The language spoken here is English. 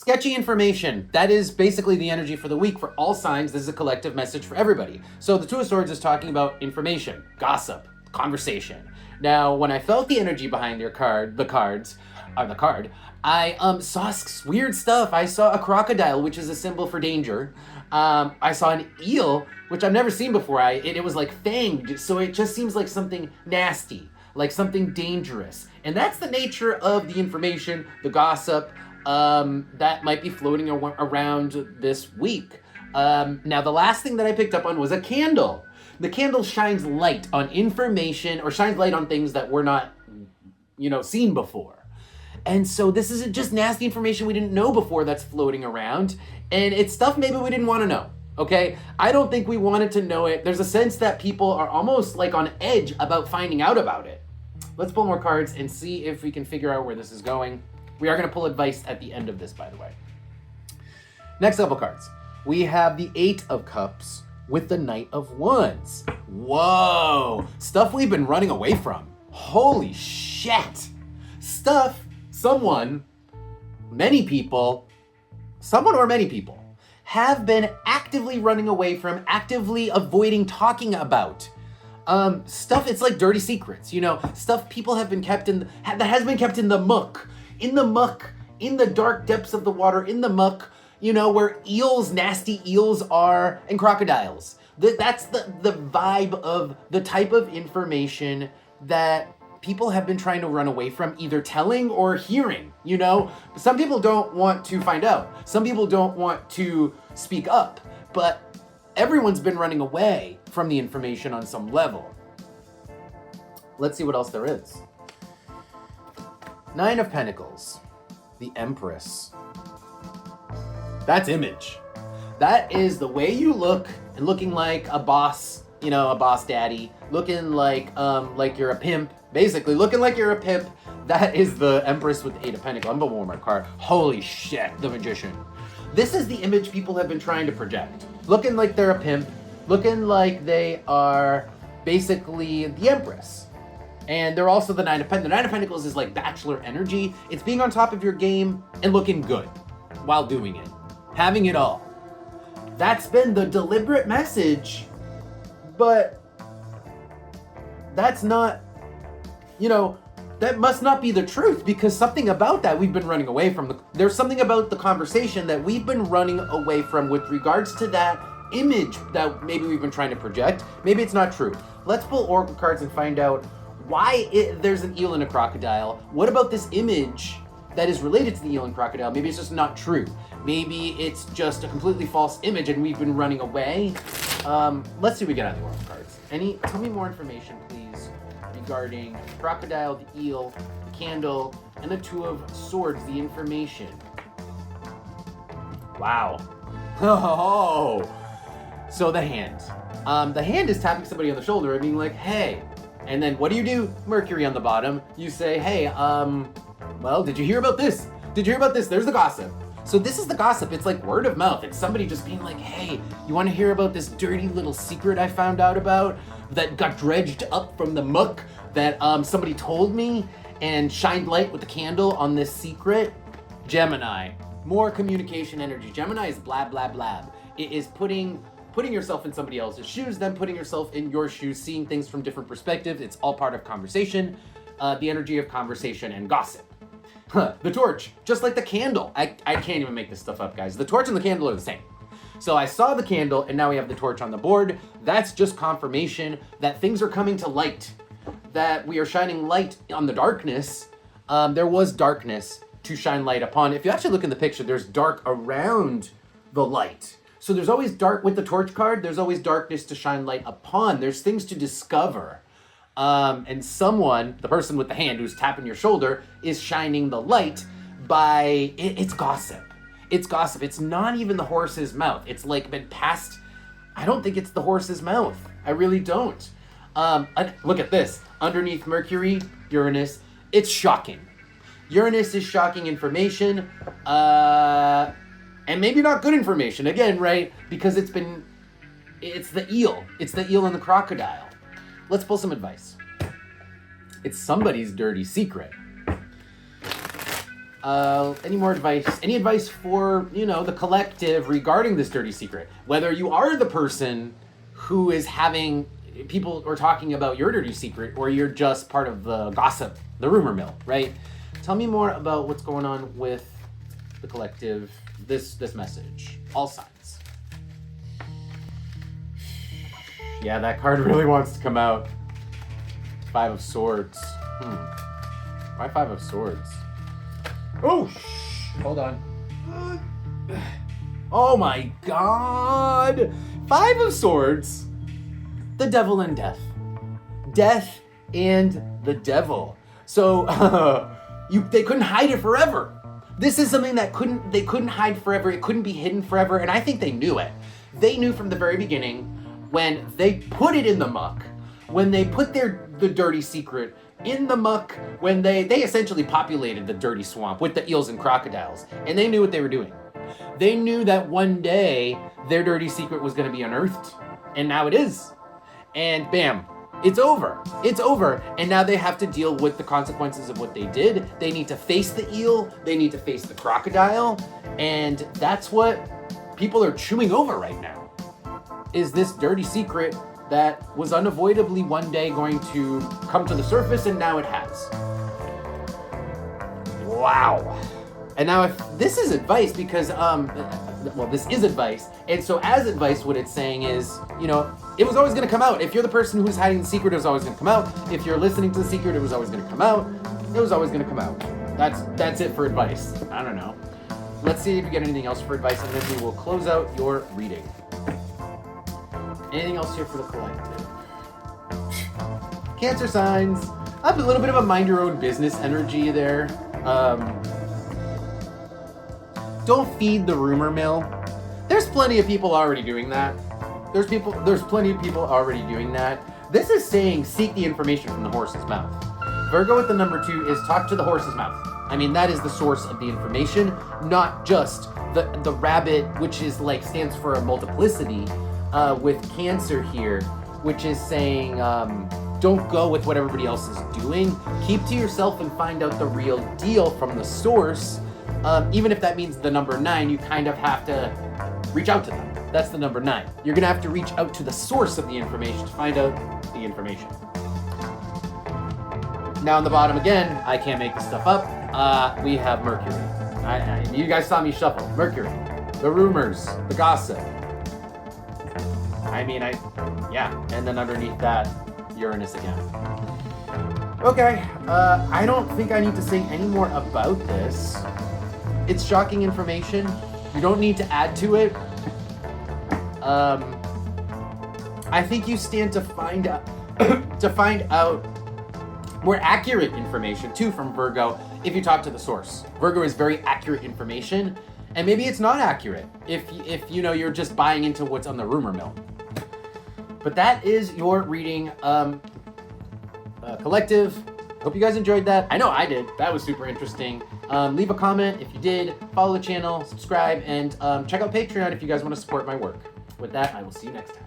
Sketchy information. That is basically the energy for the week for all signs. This is a collective message for everybody. So the Two of Swords is talking about information, gossip, conversation. Now, when I felt the energy behind the card, I saw weird stuff. I saw a crocodile, which is a symbol for danger. I saw an eel, which I've never seen before. It was like fanged, so it just seems like something nasty, like something dangerous. And that's the nature of the information, the gossip, that might be floating around this week. Now, the last thing that I picked up on was a candle. The candle shines light on information, or shines light on things that were not, seen before. And so this isn't just nasty information we didn't know before that's floating around, and it's stuff maybe we didn't want to know, okay? I don't think we wanted to know it. There's a sense that people are almost like on edge about finding out about it. Let's pull more cards and see if we can figure out where this is going. We are going to pull advice at the end of this, by the way. Next couple cards. We have the Eight of Cups with the Knight of Wands. Whoa! Stuff we've been running away from. Holy shit! Stuff someone or many people have been actively running away from, actively avoiding talking about. Stuff, it's like dirty secrets, stuff people have been kept that has been kept in the muck, in the dark depths of the water, in the muck, where nasty eels are, and crocodiles. That's the vibe of the type of information that people have been trying to run away from, either telling or hearing, Some people don't want to find out. Some people don't want to speak up, but everyone's been running away from the information on some level. Let's see what else there is. Nine of Pentacles, the Empress. That's image. That is the way you look, and looking like a boss, a boss daddy, looking like you're a pimp, basically looking like you're a pimp. That is the Empress with the Eight of Pentacles. I'm gonna warm my card. Holy shit, the Magician. This is the image people have been trying to project. Looking like they're a pimp, looking like they are basically the Empress. And they're also the Nine of Pentacles. The Nine of Pentacles is like bachelor energy. It's being on top of your game and looking good while doing it. Having it all. That's been the deliberate message, but that's not, that must not be the truth, because something about that we've been running away from. There's something about the conversation that we've been running away from with regards to that image that maybe we've been trying to project. Maybe it's not true. Let's pull oracle cards and find out why there's an eel and a crocodile. What about this image that is related to the eel and crocodile? Maybe it's just not true. Maybe it's just a completely false image and we've been running away. Let's see what we get out of the oracle cards. Tell me more information, please, regarding the crocodile, the eel, the candle, and the Two of Swords, the information. Wow. Oh. So the hand. The hand is tapping somebody on the shoulder and being like, hey. And then what do? Mercury on the bottom. You say, hey, well, did you hear about this? Did you hear about this? There's the gossip. So this is the gossip. It's like word of mouth. It's somebody just being like, hey, you want to hear about this dirty little secret I found out about that got dredged up from the muck that somebody told me and shined light with the candle on this secret? Gemini. More communication energy. Gemini is blab, blab, blab. It is putting yourself in somebody else's shoes, then putting yourself in your shoes, seeing things from different perspectives. It's all part of conversation, the energy of conversation and gossip. The torch, just like the candle. I can't even make this stuff up, guys. The torch and the candle are the same. So I saw the candle, and now we have the torch on the board. That's just confirmation that things are coming to light, that we are shining light on the darkness. There was darkness to shine light upon. If you actually look in the picture, there's dark around the light. So there's always dark with the torch card. There's always darkness to shine light upon. There's things to discover. And someone, the person with the hand who's tapping your shoulder, is shining the light by, it's gossip. It's gossip. It's not even the horse's mouth. It's like been passed. I don't think it's the horse's mouth. I really don't. Look at this. Underneath Mercury, Uranus, it's shocking. Uranus is shocking information. And maybe not good information, again, right? Because it's the eel. It's the eel and the crocodile. Let's pull some advice. It's somebody's dirty secret. Any more advice? Any advice for, the collective regarding this dirty secret? Whether you are the person who is having people are talking about your dirty secret, or you're just part of the gossip, the rumor mill, right? Tell me more about what's going on with the collective, this message. All signs. Yeah, that card really wants to come out. 5 of Swords. Why 5 of Swords? Oh, hold on. Oh my God. 5 of Swords. The Devil and Death. Death and the Devil. So they couldn't hide it forever. This is something that they couldn't hide forever. It couldn't be hidden forever, and I think they knew it. They knew from the very beginning when they put it in the muck, when they put the dirty secret in the muck, when they essentially populated the dirty swamp with the eels and crocodiles, and they knew what they were doing. They knew that one day their dirty secret was going to be unearthed, and now it is. And bam, it's over. It's over. And now they have to deal with the consequences of what they did. They need to face the eel. They need to face the crocodile. And that's what people are chewing over right now, is this dirty secret that was unavoidably one day going to come to the surface, and now it has. Wow. And now if this is advice, because, this is advice. And so as advice, what it's saying is, it was always going to come out. If you're the person who's hiding the secret, it was always going to come out. If you're listening to the secret, it was always going to come out. It was always going to come out. That's it for advice. I don't know. Let's see if you get anything else for advice, and then we will close out your reading. Anything else here for the collective? Cancer signs. I have a little bit of a mind your own business energy there. Don't feed the rumor mill. There's plenty of people already doing that. There's plenty of people already doing that. This is saying seek the information from the horse's mouth. Virgo with the number 2 is talk to the horse's mouth. I mean, that is the source of the information, not just the rabbit, which is stands for a multiplicity, with Cancer here, which is saying don't go with what everybody else is doing. Keep to yourself and find out the real deal from the source. Even if that means the number 9, you kind of have to reach out to them. That's the number 9. You're going to have to reach out to the source of the information to find out the information. Now on the bottom again, I can't make this stuff up. We have Mercury. You guys saw me shuffle. Mercury. The rumors. The gossip. And then underneath that, Uranus again. Okay, I don't think I need to say any more about this. It's shocking information. You don't need to add to it. I think you stand to find out more accurate information too from Virgo if you talk to the source. Virgo is very accurate information, and maybe it's not accurate if you're just buying into what's on the rumor mill. But that is your reading, collective. Hope you guys enjoyed that. I know I did. That was super interesting. Leave a comment if you did. Follow the channel, subscribe, and check out Patreon if you guys want to support my work. With that, I will see you next time.